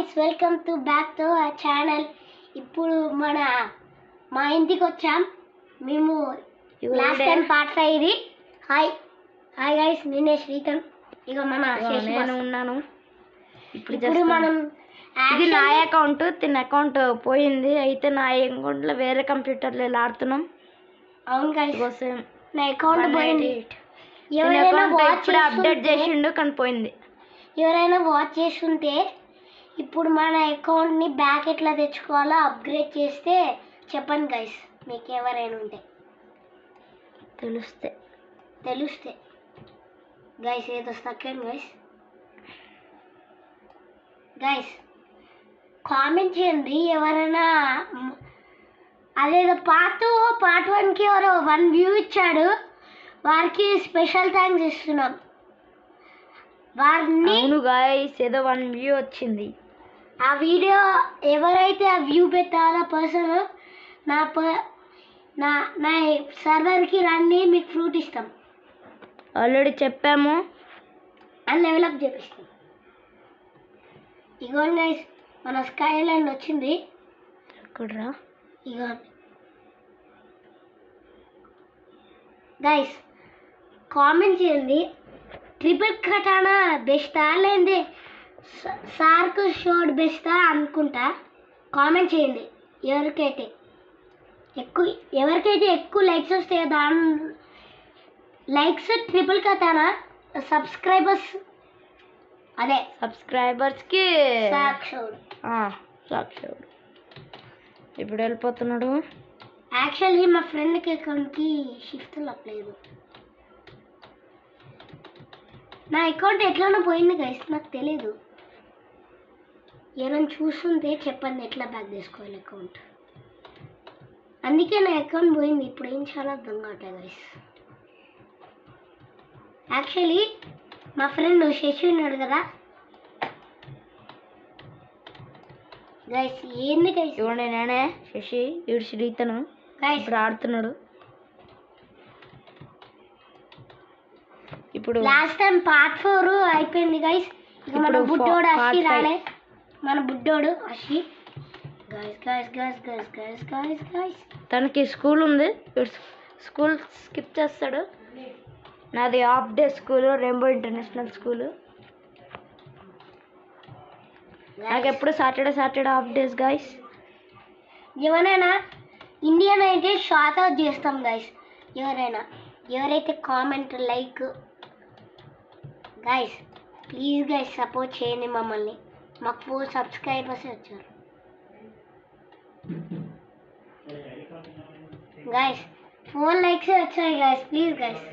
Guys welcome to back to our channel. ఇప్పుడు మా ఇంటికి వచ్చాం మేము. లాస్ట్ టైం పార్ట్ 5 ఇది. హాయ్ గాయ్స్, నేనే శ్రీతన్. ఇక నేను ఉన్నాను. ఇప్పుడు మనం ఇది నా అకౌంట్, తిన అకౌంట్ పోయింది. అయితే నా అకౌంట్లో వేరే కంప్యూటర్లో ఆడుతున్నాం. అవును గాయ్స్, నా అకౌంట్ పోయింది. ఎవరైనా వాచ్ అప్డేట్ చేసిండు కానీ పోయింది. ఎవరైనా వాచ్ చేస్తుంటే ఇప్పుడు మన అకౌంట్ని బ్యాక్ ఎట్లా తెచ్చుకోవాలో అప్గ్రేడ్ చేస్తే చెప్పండి గైస్, మీకు ఎవరైనా ఉంటే తెలుస్తే గైస్. ఏదో సెకండ్ గైస్ కామెంట్ చేయండి. ఎవరైనా అదేదో పార్ట్ 1కి ఎవరో 1 వ్యూ ఇచ్చాడు, వారికి స్పెషల్ థ్యాంక్స్ ఇస్తున్నాం. వారిని గైస్ ఏదో 1 వ్యూ వచ్చింది. ఆ వీడియో ఎవరైతే ఆ వ్యూ పెట్టాలో పర్సన్ నా సర్వర్కి రండి, మీకు ఫ్రూట్ ఇస్తాం. ఆల్రెడీ చెప్పాము, అని డెవలప్ చేపిస్తాం. ఇగోండి గైస్, మన స్కై ల్యాండ్ వచ్చింది. ఎక్కడరా? ఇగోండి గైస్, కామెంట్ చేయండి. ట్రిపుల్ కటానా బెస్టా లేదే సార్క్ షోడ్ బెస్టా అనుకుంటా. కామెంట్ చేయండి. ఎవరికైతే ఎక్కువ లైక్స్ వస్తే దాని లైక్స్ ట్రిపుల్ కటానా సబ్స్క్రైబర్స్కి సార్క్ షోడ్. ఇప్పుడు వెళ్ళిపోతున్నాడు. యాక్చువల్లీ మా ఫ్రెండ్కి అకౌంట్కి షిఫ్ట్ లేదు. నా అకౌంట్ ఎట్లనో పోయింది గైస్, నాకు తెలీదు. ఎవరైనా చూస్తుంటే చెప్పండి ఎట్లా బ్యాక్ చేసుకోవాలి అకౌంట్. అందుకే నా అకౌంట్ పోయింది. ఇప్పుడు ఏం చాలా అర్థం కావట్లేదు గైస్. యాక్చువల్లీ మా ఫ్రెండ్ శశి ఉన్నాడు కదా గైస్. ఏంది గైస్? ఇవ్వండి, నేనే శశి. వీడు శ్రీతను ఇప్పుడు ఆడుతున్నాడు. ఇప్పుడు లాస్ట్ టైం పార్ట్ 4 అయిపోయింది గైస్. మన బుడ్డోడు అషి రాలే. మన బుడ్డోడు అషి గైస్. తనకి స్కూల్ ఉంది, స్కూల్ స్కిప్ చేస్తాడు. నాది half day school, rainbow international school. నాకు ఎప్పుడు సాటర్డే హాఫ్ డేస్ గైస్. ఎవరైనా ఇండియన్ అయితే షార్ట్ అవుట్ చేస్తాం గైస్. ఎవరైతే comment like guys, please guys support చేయండి మమ్మల్ని. మాకు 4 సబ్స్క్రైబర్స్ వచ్చారు గైస్. 4 లైక్స్ వచ్చాయి గైస్. Please guys.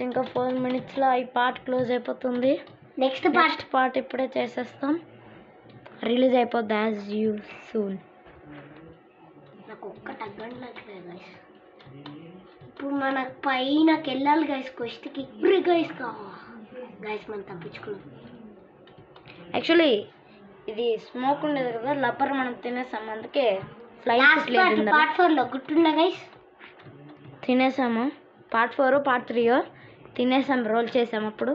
ఇంకా 4 minutesలో ఈ పార్ట్ క్లోజ్ అయిపోతుంది. నెక్స్ట్ పార్ట్ ఇప్పుడే చేసేస్తాం. రిలీజ్ అయిపోద్ది యాజ్ యూ సూన్. నాకు ఒక్కటి అగ్గట్లేదు గైస్. ఇప్పుడు మనకు పైనకి వెళ్ళాలి గైస్. కొస్ట్కి ఇప్పుడు గైస్ మనం తప్పించుకున్నాం. యాక్చువల్లీ ఇది స్మోక్ ఉండేది కదా, లబ్బర్ మనం తినేసాము. అందుకే పార్ట్ 4లో గుర్తుందా గైస్? తినేసాము. పార్ట్ 4 పార్ట్ 3 తినేసాం, రోల్ చేసాము. అప్పుడు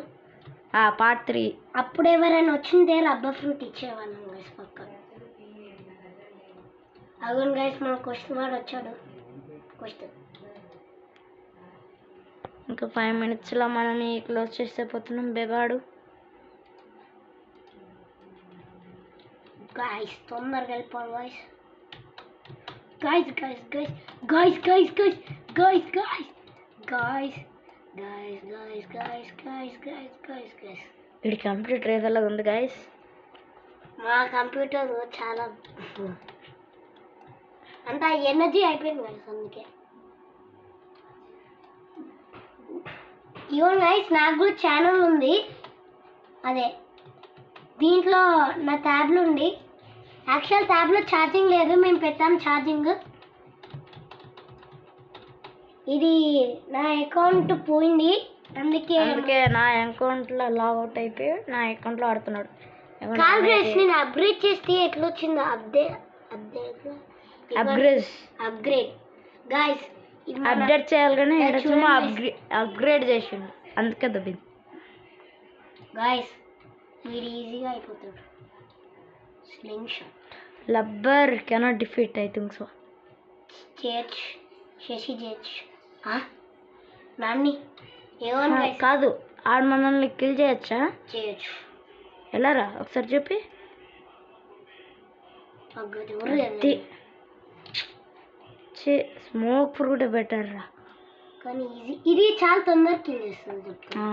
పార్ట్ 3 అప్పుడు ఎవరైనా వచ్చిందే రబ్బర్ ఫ్రూట్ ఇచ్చేవాళ్ళం గైస్ పక్క. అవును గైస్, మన క్వశ్చన్ వాడు వచ్చాడు. ఇంకా 5 minutesలో మనం క్లోజ్ చేసేపోతున్నాం. బెగాడు గైస్, తొందరగా వెళ్ళిపోవాలి గైస్. వీడి కంప్యూటర్ ఏదోలా ఉంది గైస్. మా కంప్యూటర్ చాలా అంత ఎనర్జీ అయిపోయింది గైస్. అందుకే ఇవో గైస్, నాకు కూడా ఛానల్ ఉంది. అదే దీంట్లో నా ట్యాబ్లో ఉంది. యాక్చువల్ ట్యాబ్లో ఛార్జింగ్ లేదు, మేము పెట్టాం ఛార్జింగ్. ఇది నా అకౌంట్ పోయింది, అందుకే నా అకౌంట్లో లాగౌట్ అయిపోయి నా అకౌంట్లో ఆడుతున్నాడు. నేను అప్గ్రేడ్ చేస్తే ఎట్లా వచ్చిందో అప్గ్రేడ్ గైస్. అప్డేట్ చేయాలి కానీ అప్గ్రేడ్ చేసిండు, అందుకే దొబ్బింది. గాయస్ మీరు ఈజీగా అయిపోతారు. Sling shot. Rubber cannot defeat, I think so. చేయొచ్చు, శశి చేయొచ్చు. నాన్ని ఏమని guys? కాదు, ఆడు మనల్ని కిల్ చేయొచ్చా? చేయొచ్చు. ఎలా రా ఒకసారి చెప్పి. స్మోక్ ఫ్రూట్ బెటర్ రా, కానీ ఈజీ. ఇది చాలా తొందరగా కిల్ చేస్తుంది చెప్తా.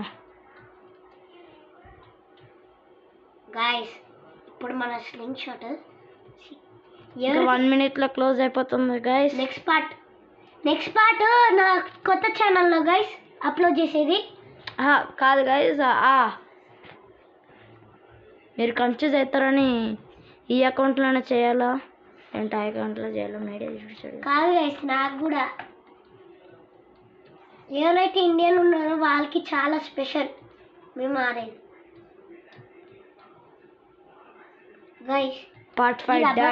గాయస్ ఇప్పుడు మన స్లింగ్ షాట్ 1 minute లో క్లోజ్ అయిపోతుంది గైస్. నెక్స్ట్ పార్ట్ నా కొత్త ఛానల్లో గైస్ అప్లోడ్ చేసేది. కాదు గైస్, మీరు కన్ఫ్యూజ్ అవుతారని ఈ అకౌంట్లోనే చేయాలా ఏంటి ఆ అకౌంట్లో చేయాలా మీడియా చూసాడు. కాదు గైస్, నాకు కూడా ఎవరైతే ఇండియన్ ఉన్నారో వాళ్ళకి చాలా స్పెషల్ మేము ఆడేది. Guys part 5 done.